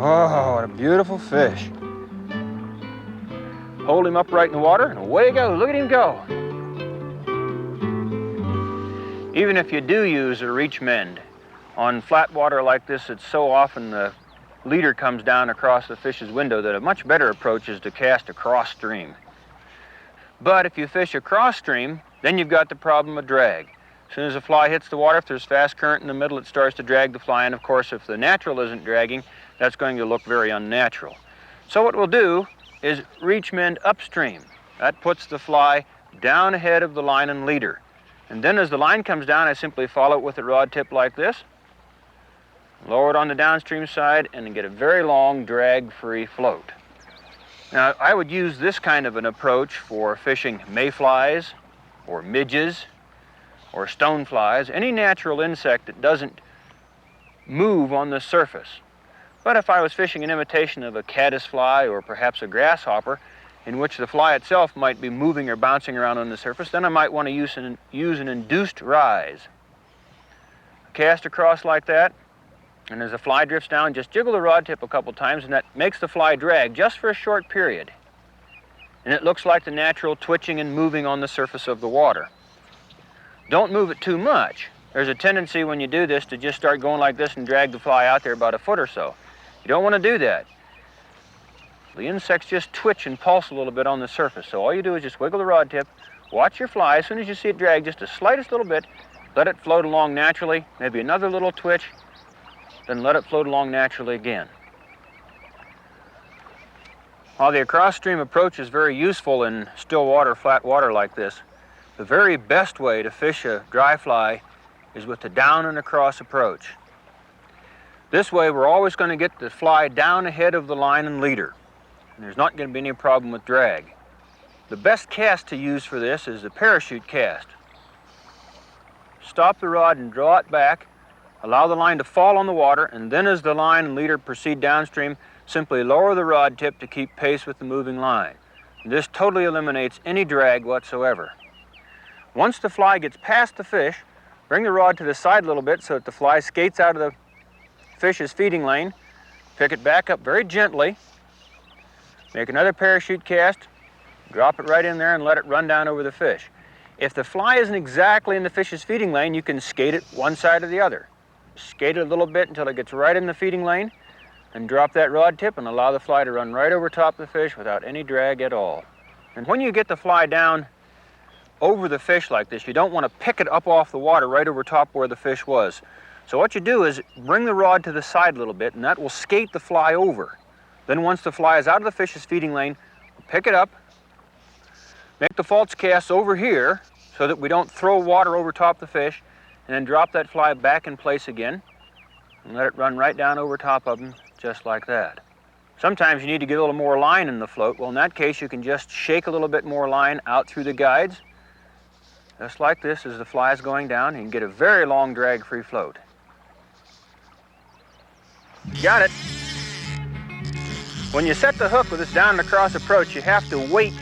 Oh, what a beautiful fish. Hold him upright in the water, and away he goes. Look at him go. Even if you do use a reach mend, on flat water like this, it's so often the leader comes down across the fish's window that a much better approach is to cast across stream. But if you fish across stream, then you've got the problem of drag. As soon as the fly hits the water, if there's fast current in the middle, it starts to drag the fly, and of course, if the natural isn't dragging, that's going to look very unnatural. So what we'll do is reach mend upstream. That puts the fly down ahead of the line and leader. And then as the line comes down, I simply follow it with a rod tip like this, lower it on the downstream side, and then get a very long drag-free float. Now, I would use this kind of an approach for fishing mayflies or midges or stoneflies, any natural insect that doesn't move on the surface. But if I was fishing an imitation of a caddisfly or perhaps a grasshopper, in which the fly itself might be moving or bouncing around on the surface, then I might want to use an induced rise. Cast across like that, and as the fly drifts down, just jiggle the rod tip a couple times, and that makes the fly drag just for a short period. And it looks like the natural twitching and moving on the surface of the water. Don't move it too much. There's a tendency when you do this to just start going like this and drag the fly out there about a foot or so. You don't want to do that. The insects just twitch and pulse a little bit on the surface, so all you do is just wiggle the rod tip, Watch your fly. As soon as you see it drag just the slightest little bit, let it float along naturally, maybe another little twitch, then let it float along naturally again. While the across-stream approach is very useful in still water, flat water like this, the very best way to fish a dry fly is with the down and across approach. This way we're always going to get the fly down ahead of the line and leader, and there's not going to be any problem with drag. The best cast to use for this is the parachute cast. Stop the rod and draw it back, allow the line to fall on the water, and then as the line and leader proceed downstream, simply lower the rod tip to keep pace with the moving line. This totally eliminates any drag whatsoever. Once the fly gets past the fish, bring the rod to the side a little bit so that the fly skates out of the fish's feeding lane. Pick it back up very gently. Make another parachute cast, drop it right in there and let it run down over the fish. If the fly isn't exactly in the fish's feeding lane, you can skate it one side or the other. Skate it a little bit until it gets right in the feeding lane, and drop that rod tip and allow the fly to run right over top of the fish without any drag at all. And when you get the fly down over the fish like this, you don't want to pick it up off the water right over top where the fish was. So what you do is bring the rod to the side a little bit, and that will skate the fly over. Then once the fly is out of the fish's feeding lane, pick it up, make the false cast over here so that we don't throw water over top the fish, and then drop that fly back in place again and let it run right down over top of them, just like that. Sometimes you need to get a little more line in the float. Well, in that case, you can just shake a little bit more line out through the guides, just like this as the fly is going down. You can get a very long drag-free float. Got it. When you set the hook with this down and across approach, you have to wait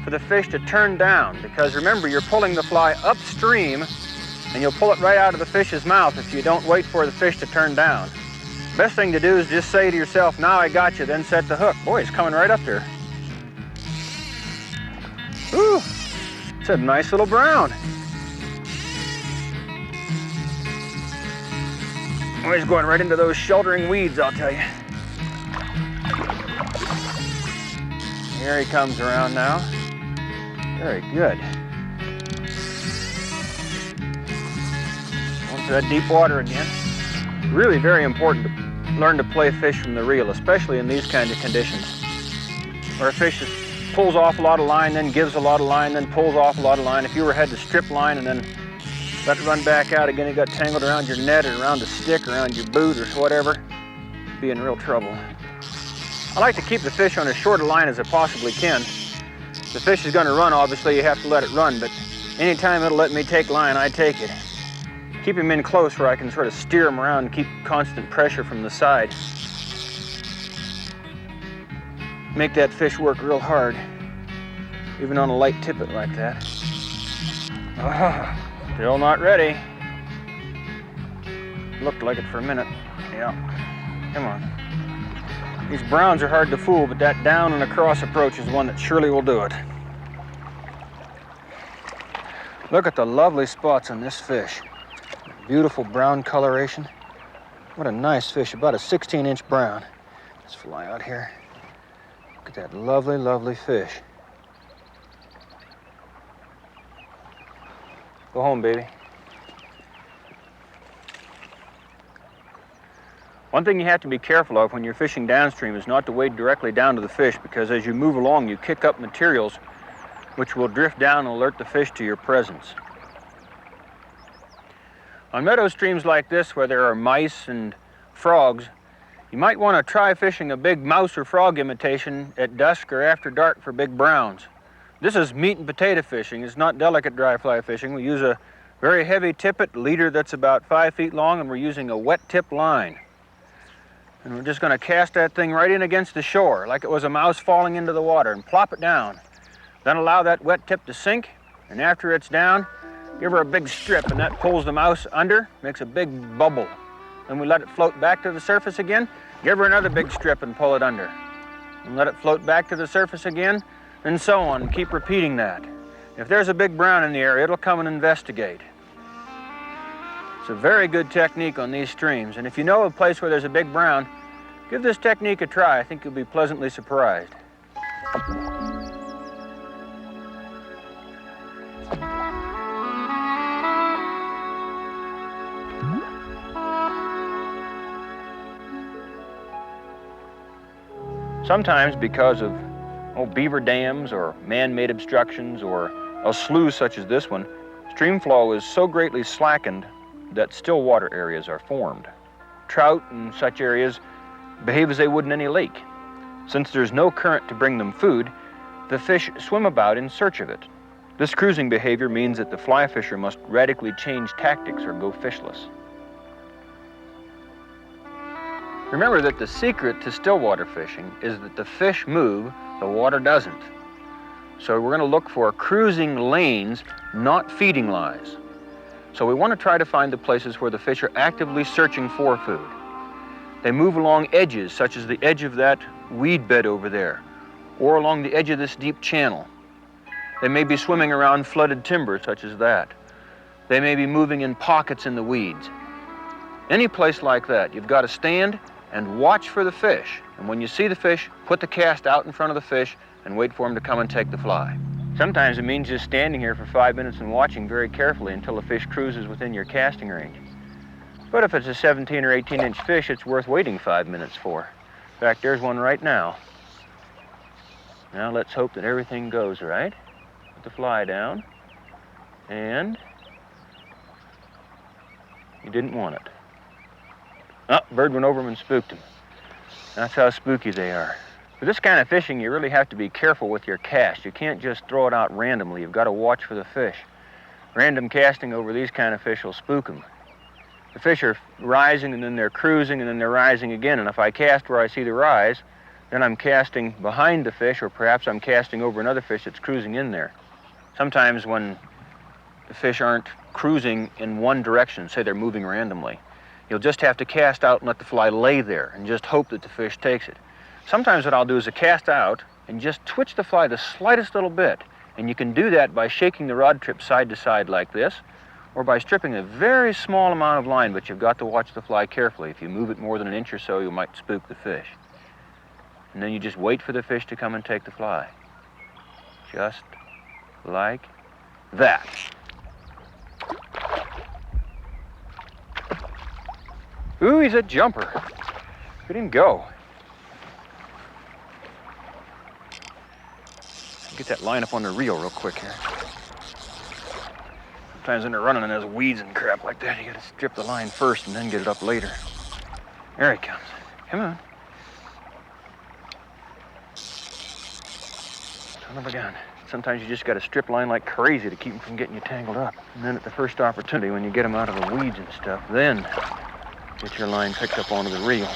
for the fish to turn down, because remember, you're pulling the fly upstream and you'll pull it right out of the fish's mouth if you don't wait for the fish to turn down. Best thing to do is just say to yourself, now I got you, then set the hook. Boy, he's coming right up there. Ooh, it's a nice little brown. Oh, he's going right into those sheltering weeds, I'll tell you. Here he comes around now. Very good. Onto that deep water again. Really very important to learn to play fish from the reel, especially in these kind of conditions, where a fish pulls off a lot of line, then gives a lot of line, then pulls off a lot of line. If you had to strip line and then let it run back out again, it got tangled around your net or around a stick, around your boot or whatever, you'd be in real trouble. I like to keep the fish on as short a line as I possibly can. If the fish is going to run, obviously you have to let it run, but anytime it'll let me take line, I take it. Keep him in close where I can sort of steer him around and keep constant pressure from the side. Make that fish work real hard, even on a light tippet like that. Still not ready. Looked like it for a minute. Yeah, come on. These browns are hard to fool, but that down and across approach is one that surely will do it. Look at the lovely spots on this fish. Beautiful brown coloration. What a nice fish, about a 16-inch brown. Let's fly out here. Look at that lovely, lovely fish. Go home, baby. One thing you have to be careful of when you're fishing downstream is not to wade directly down to the fish, because as you move along, you kick up materials which will drift down and alert the fish to your presence. On meadow streams like this, where there are mice and frogs, you might want to try fishing a big mouse or frog imitation at dusk or after dark for big browns. This is meat and potato fishing. It's not delicate dry fly fishing. We use a very heavy tippet leader that's about 5 feet long, and we're using a wet tip line. And we're just going to cast that thing right in against the shore like it was a mouse falling into the water and plop it down. Then allow that wet tip to sink, and after it's down, give her a big strip, and that pulls the mouse under, makes a big bubble. Then we let it float back to the surface again, give her another big strip and pull it under. And let it float back to the surface again, and so on. Keep repeating that. If there's a big brown in the area, it'll come and investigate. It's a very good technique on these streams, and if you know a place where there's a big brown, give this technique a try. I think you'll be pleasantly surprised. Sometimes because of beaver dams or man-made obstructions or a slough such as this one, stream flow is so greatly slackened that still water areas are formed. Trout in such areas behave as they would in any lake. Since there's no current to bring them food, the fish swim about in search of it. This cruising behavior means that the fly fisher must radically change tactics or go fishless. Remember that the secret to stillwater fishing is that the fish move, the water doesn't. So we're going to look for cruising lanes, not feeding lies. So we want to try to find the places where the fish are actively searching for food. They move along edges, such as the edge of that weed bed over there, or along the edge of this deep channel. They may be swimming around flooded timber, such as that. They may be moving in pockets in the weeds. Any place like that, you've got to stand and watch for the fish. And when you see the fish, put the cast out in front of the fish and wait for him to come and take the fly. Sometimes it means just standing here for 5 minutes and watching very carefully until the fish cruises within your casting range. But if it's a 17 or 18-inch fish, it's worth waiting 5 minutes for. In fact, there's one right now. Now let's hope that everything goes right. Put the fly down. And he didn't want it. Oh, bird went over him and spooked him. That's how spooky they are. For this kind of fishing, you really have to be careful with your cast. You can't just throw it out randomly. You've got to watch for the fish. Random casting over these kind of fish will spook them. The fish are rising, and then they're cruising, and then they're rising again. And if I cast where I see the rise, then I'm casting behind the fish, or perhaps I'm casting over another fish that's cruising in there. Sometimes when the fish aren't cruising in one direction, say they're moving randomly, you'll just have to cast out and let the fly lay there and just hope that the fish takes it. Sometimes what I'll do is to cast out and just twitch the fly the slightest little bit. And you can do that by shaking the rod trip side to side like this, or by stripping a very small amount of line, but you've got to watch the fly carefully. If you move it more than an inch or so, you might spook the fish. And then you just wait for the fish to come and take the fly. Just like that. Ooh, he's a jumper. Look at him go. Get that line up on the reel real quick here. Sometimes when they're running and there's weeds and crap like that, you gotta strip the line first and then get it up later. There he comes. Come on. Son of a gun. Sometimes you just gotta strip line like crazy to keep them from getting you tangled up. And then at the first opportunity, when you get them out of the weeds and stuff, then get your line picked up onto the reel.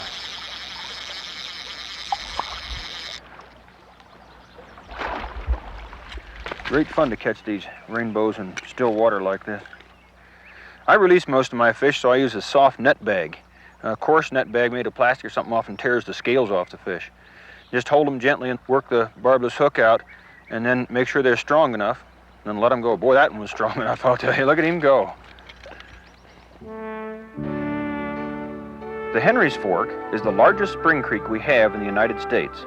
Great fun to catch these rainbows in still water like this. I release most of my fish, so I use a soft net bag. A coarse net bag made of plastic or something often tears the scales off the fish. Just hold them gently and work the barbless hook out, and then make sure they're strong enough, and then let them go. Boy, that one was strong enough, I'll tell you. Look at him go. The Henry's Fork is the largest spring creek we have in the United States.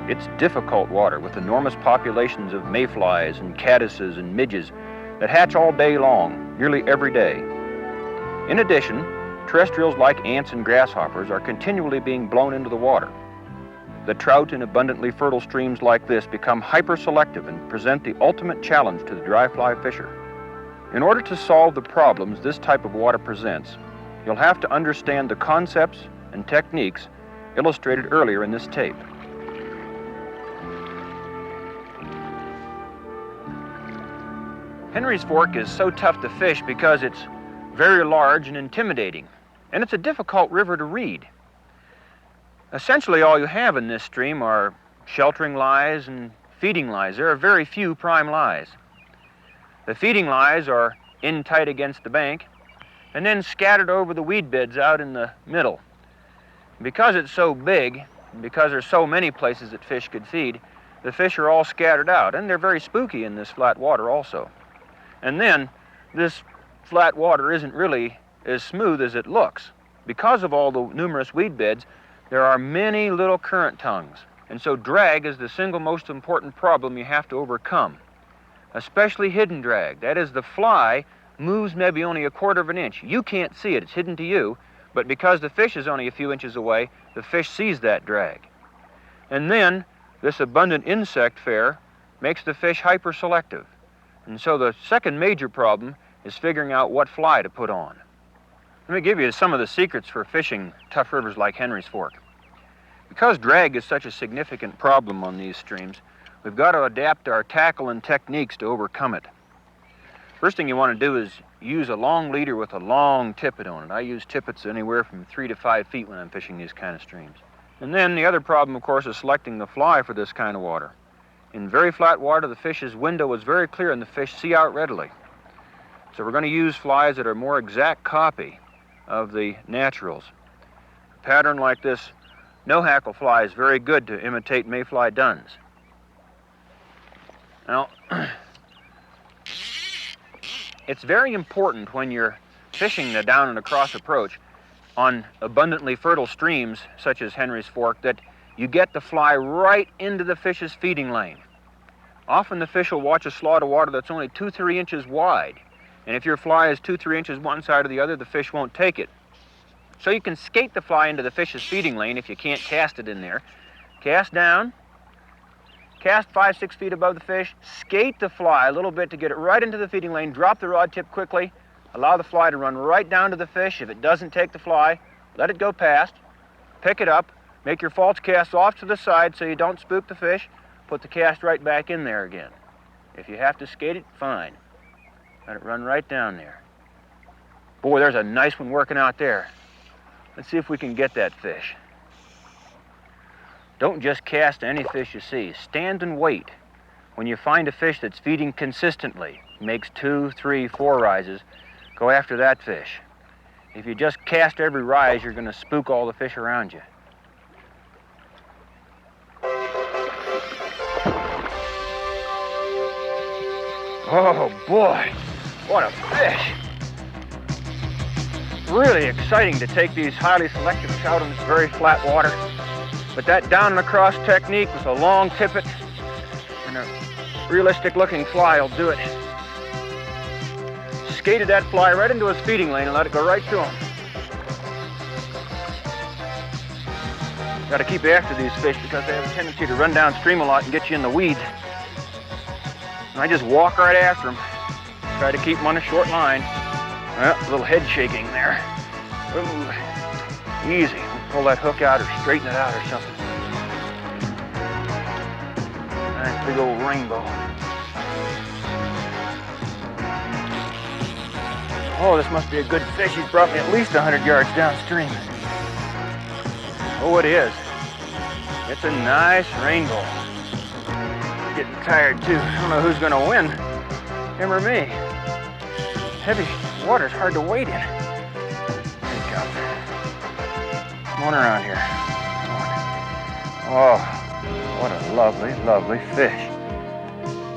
It's difficult water with enormous populations of mayflies and caddises and midges that hatch all day long, nearly every day. In addition, terrestrials like ants and grasshoppers are continually being blown into the water. The trout in abundantly fertile streams like this become hyper-selective and present the ultimate challenge to the dry fly fisher. In order to solve the problems this type of water presents, you'll have to understand the concepts and techniques illustrated earlier in this tape. Henry's Fork is so tough to fish because it's very large and intimidating, and it's a difficult river to read. Essentially, all you have in this stream are sheltering lies and feeding lies. There are very few prime lies. The feeding lies are in tight against the bank and then scattered over the weed beds out in the middle. Because it's so big, and because there's so many places that fish could feed, the fish are all scattered out, and they're very spooky in this flat water also. And then, this flat water isn't really as smooth as it looks. Because of all the numerous weed beds, there are many little current tongues. And so drag is the single most important problem you have to overcome. Especially hidden drag. That is, the fly moves maybe only 1/4 of an inch. You can't see it, it's hidden to you, but because the fish is only a few inches away, the fish sees that drag. And then this abundant insect fare makes the fish hyper-selective. And so the second major problem is figuring out what fly to put on. Let me give you some of the secrets for fishing tough rivers like Henry's Fork. Because drag is such a significant problem on these streams, we've got to adapt our tackle and techniques to overcome it. First thing you want to do is use a long leader with a long tippet on it. I use tippets anywhere from 3 to 5 feet when I'm fishing these kind of streams. And then the other problem, of course, is selecting the fly for this kind of water. In very flat water, the fish's window is very clear and the fish see out readily. So we're going to use flies that are more exact copy of the naturals. A pattern like this no-hackle fly is very good to imitate mayfly duns. Now, it's very important when you're fishing the down and across approach on abundantly fertile streams such as Henry's Fork that you get the fly right into the fish's feeding lane. Often the fish will watch a slot of water that's only 2-3 inches wide, and if your fly is 2-3 inches one side or the other, the fish won't take it. So you can skate the fly into the fish's feeding lane if you can't cast it in there. Cast down, cast 5-6 feet above the fish, skate the fly a little bit to get it right into the feeding lane, drop the rod tip quickly, allow the fly to run right down to the fish. If it doesn't take the fly, let it go past, pick it up, make your false cast off to the side so you don't spook the fish, put the cast right back in there again. If you have to skate it, fine. Let it run right down there. Boy, there's a nice one working out there. Let's see if we can get that fish. Don't just cast any fish you see. Stand and wait. When you find a fish that's feeding consistently, makes 2, 3, 4 rises, go after that fish. If you just cast every rise, you're going to spook all the fish around you. Oh boy, what a fish! Really exciting to take these highly selective trout in this very flat water. But that down and across technique with a long tippet and a realistic looking fly will do it. Skated that fly right into his feeding lane and let it go right to him. Got to keep after these fish because they have a tendency to run downstream a lot and get you in the weeds. And I just walk right after them. Try to keep them on a short line. Well, a little head shaking there. Ooh, easy. Pull that hook out or straighten it out or something. Nice big old rainbow. Oh, this must be a good fish. He's brought me at least 100 yards downstream. Oh, it is. It's a nice rainbow. Getting tired too. I don't know who's going to win, him or me. Heavy water's hard to wade in. There you go. Come on around here. Come on. Oh, what a lovely, lovely fish.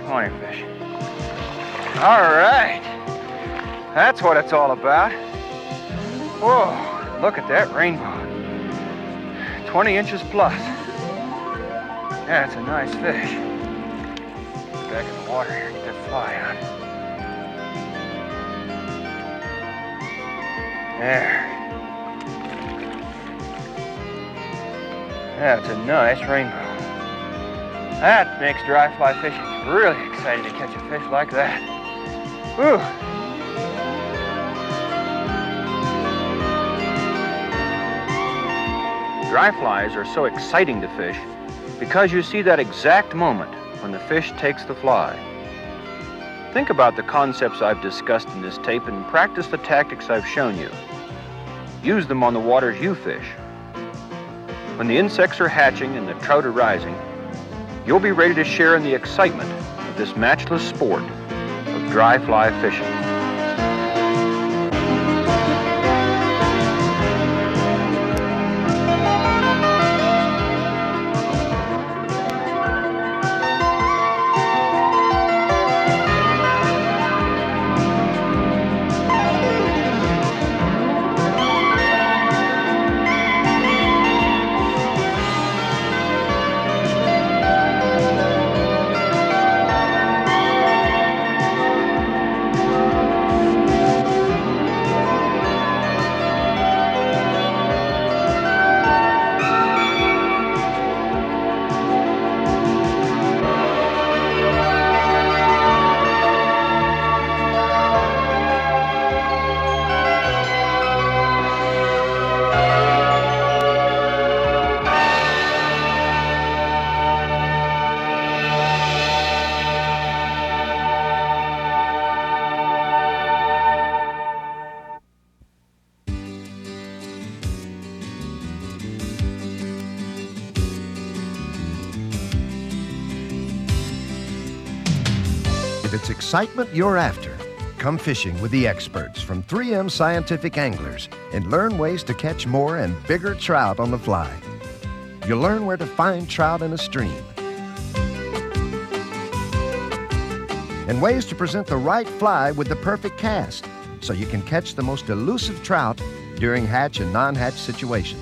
Come on here, fish. All right. That's what it's all about. Whoa, look at that rainbow. 20 inches plus. That's a nice fish. Back in the water here, get that fly on. There. That's a nice rainbow. That makes dry fly fishing really exciting to catch a fish like that. Whew. Dry flies are so exciting to fish because you see that exact moment when the fish takes the fly. Think about the concepts I've discussed in this tape and practice the tactics I've shown you. Use them on the waters you fish. When the insects are hatching and the trout are rising, you'll be ready to share in the excitement of this matchless sport of dry fly fishing. it's excitement you're after, come fishing with the experts from 3M Scientific Anglers and learn ways to catch more and bigger trout on the fly. You'll learn where to find trout in a stream and ways to present the right fly with the perfect cast so you can catch the most elusive trout during hatch and non-hatch situations.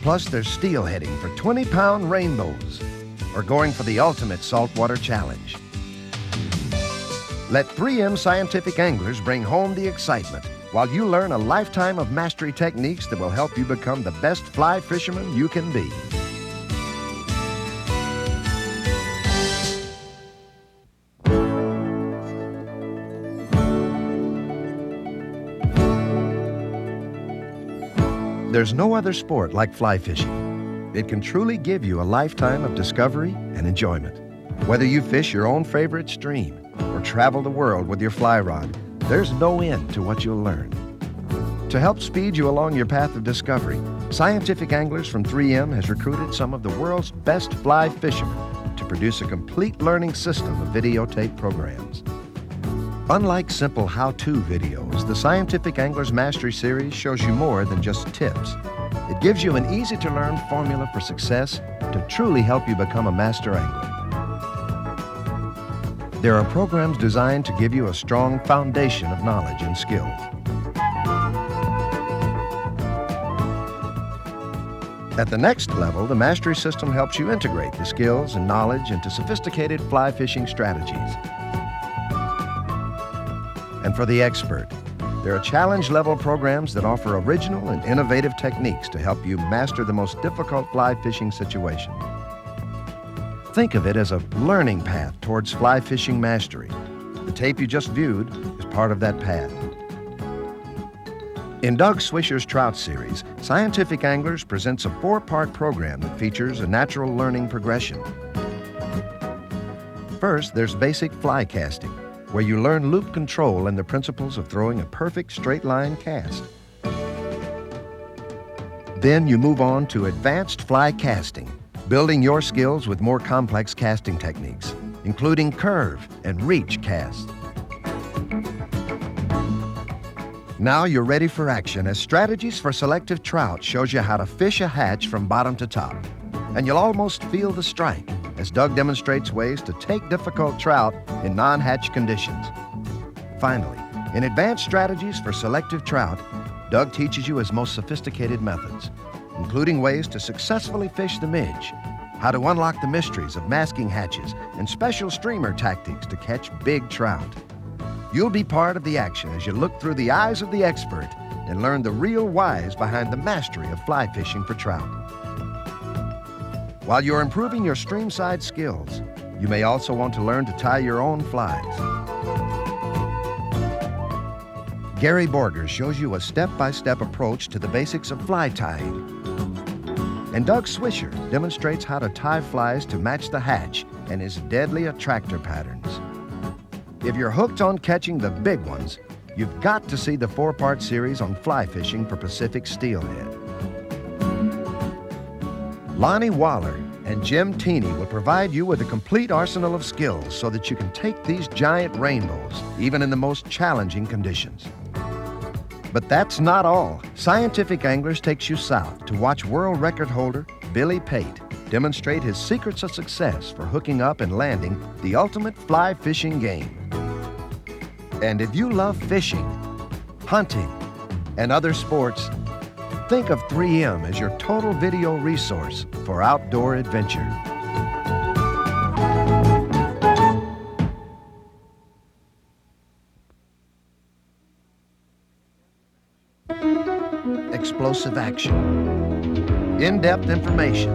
Plus, there's steelheading for 20-pound rainbows or going for the ultimate saltwater challenge. Let 3M Scientific Anglers bring home the excitement while you learn a lifetime of mastery techniques that will help you become the best fly fisherman you can be. There's no other sport like fly fishing. It can truly give you a lifetime of discovery and enjoyment. Whether you fish your own favorite stream or travel the world with your fly rod, there's no end to what you'll learn. To help speed you along your path of discovery, Scientific Anglers from 3M has recruited some of the world's best fly fishermen to produce a complete learning system of videotape programs. Unlike simple how-to videos, the Scientific Anglers Mastery Series shows you more than just tips. It gives you an easy-to-learn formula for success to truly help you become a master angler. There are programs designed to give you a strong foundation of knowledge and skill. At the next level, the Mastery System helps you integrate the skills and knowledge into sophisticated fly fishing strategies. And for the expert, there are challenge-level programs that offer original and innovative techniques to help you master the most difficult fly fishing situation. Think of it as a learning path towards fly fishing mastery. The tape you just viewed is part of that path. In Doug Swisher's Trout Series, Scientific Anglers presents a 4-part program that features a natural learning progression. First, there's basic fly casting, where you learn loop control and the principles of throwing a perfect straight line cast. Then you move on to advanced fly casting, building your skills with more complex casting techniques, including curve and reach casts. Now you're ready for action as Strategies for Selective Trout shows you how to fish a hatch from bottom to top. And you'll almost feel the strike as Doug demonstrates ways to take difficult trout in non-hatch conditions. Finally, in Advanced Strategies for Selective Trout, Doug teaches you his most sophisticated methods, including ways to successfully fish the midge, how to unlock the mysteries of masking hatches, and special streamer tactics to catch big trout. You'll be part of the action as you look through the eyes of the expert and learn the real whys behind the mastery of fly fishing for trout. While you're improving your streamside skills, you may also want to learn to tie your own flies. Gary Borger shows you a step-by-step approach to the basics of fly tying. And Doug Swisher demonstrates how to tie flies to match the hatch and his deadly attractor patterns. If you're hooked on catching the big ones, you've got to see the 4-part series on fly fishing for Pacific steelhead. Lonnie Waller and Jim Teeney will provide you with a complete arsenal of skills so that you can take these giant rainbows, even in the most challenging conditions. But that's not all. Scientific Anglers takes you south to watch world record holder Billy Pate demonstrate his secrets of success for hooking up and landing the ultimate fly fishing game. And if you love fishing, hunting, and other sports, think of 3M as your total video resource for outdoor adventure. Explosive action, in-depth information,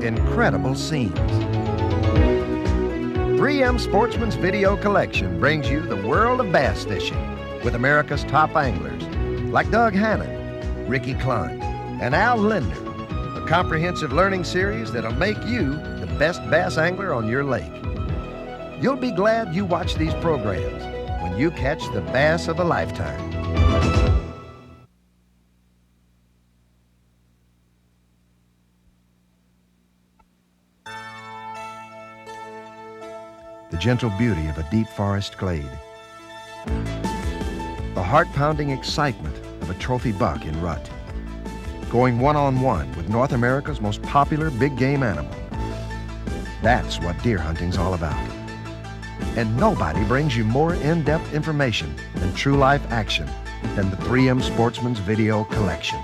incredible scenes. 3M Sportsman's Video Collection brings you the world of bass fishing with America's top anglers like Doug Hannon, Ricky Klein, and Al Lindner, a comprehensive learning series that'll make you the best bass angler on your lake. You'll be glad you watched these programs when you catch the bass of a lifetime. the gentle beauty of a deep forest glade, the heart-pounding excitement of a trophy buck in rut, going one-on-one with North America's most popular big game animal. That's what deer hunting's all about. And nobody brings you more in-depth information and true-life action than the 3M Sportsman's Video Collection.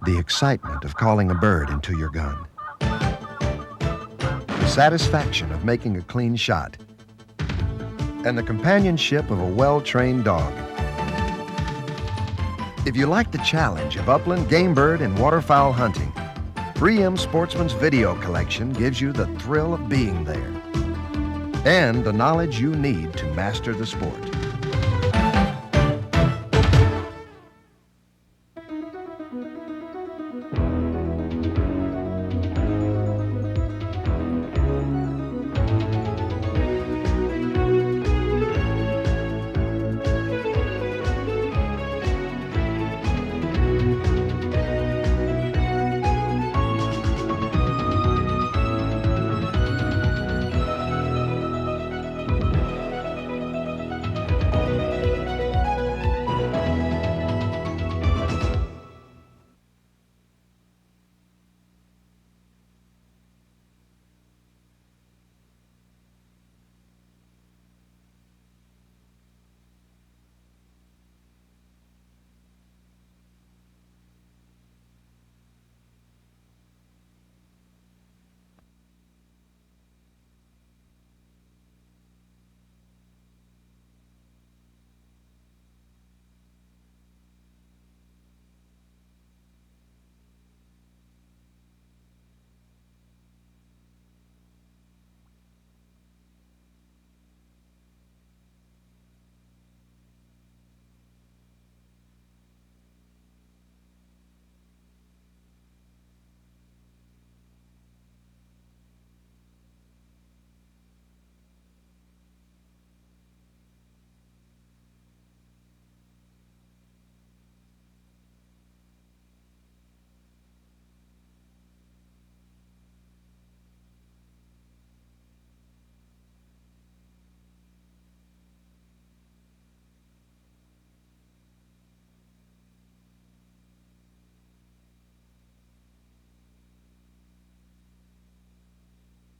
The excitement of calling a bird into your gun. The satisfaction of making a clean shot. And the companionship of a well-trained dog. If you like the challenge of upland game bird and waterfowl hunting, 3M Sportsman's Video Collection gives you the thrill of being there and the knowledge you need to master the sport.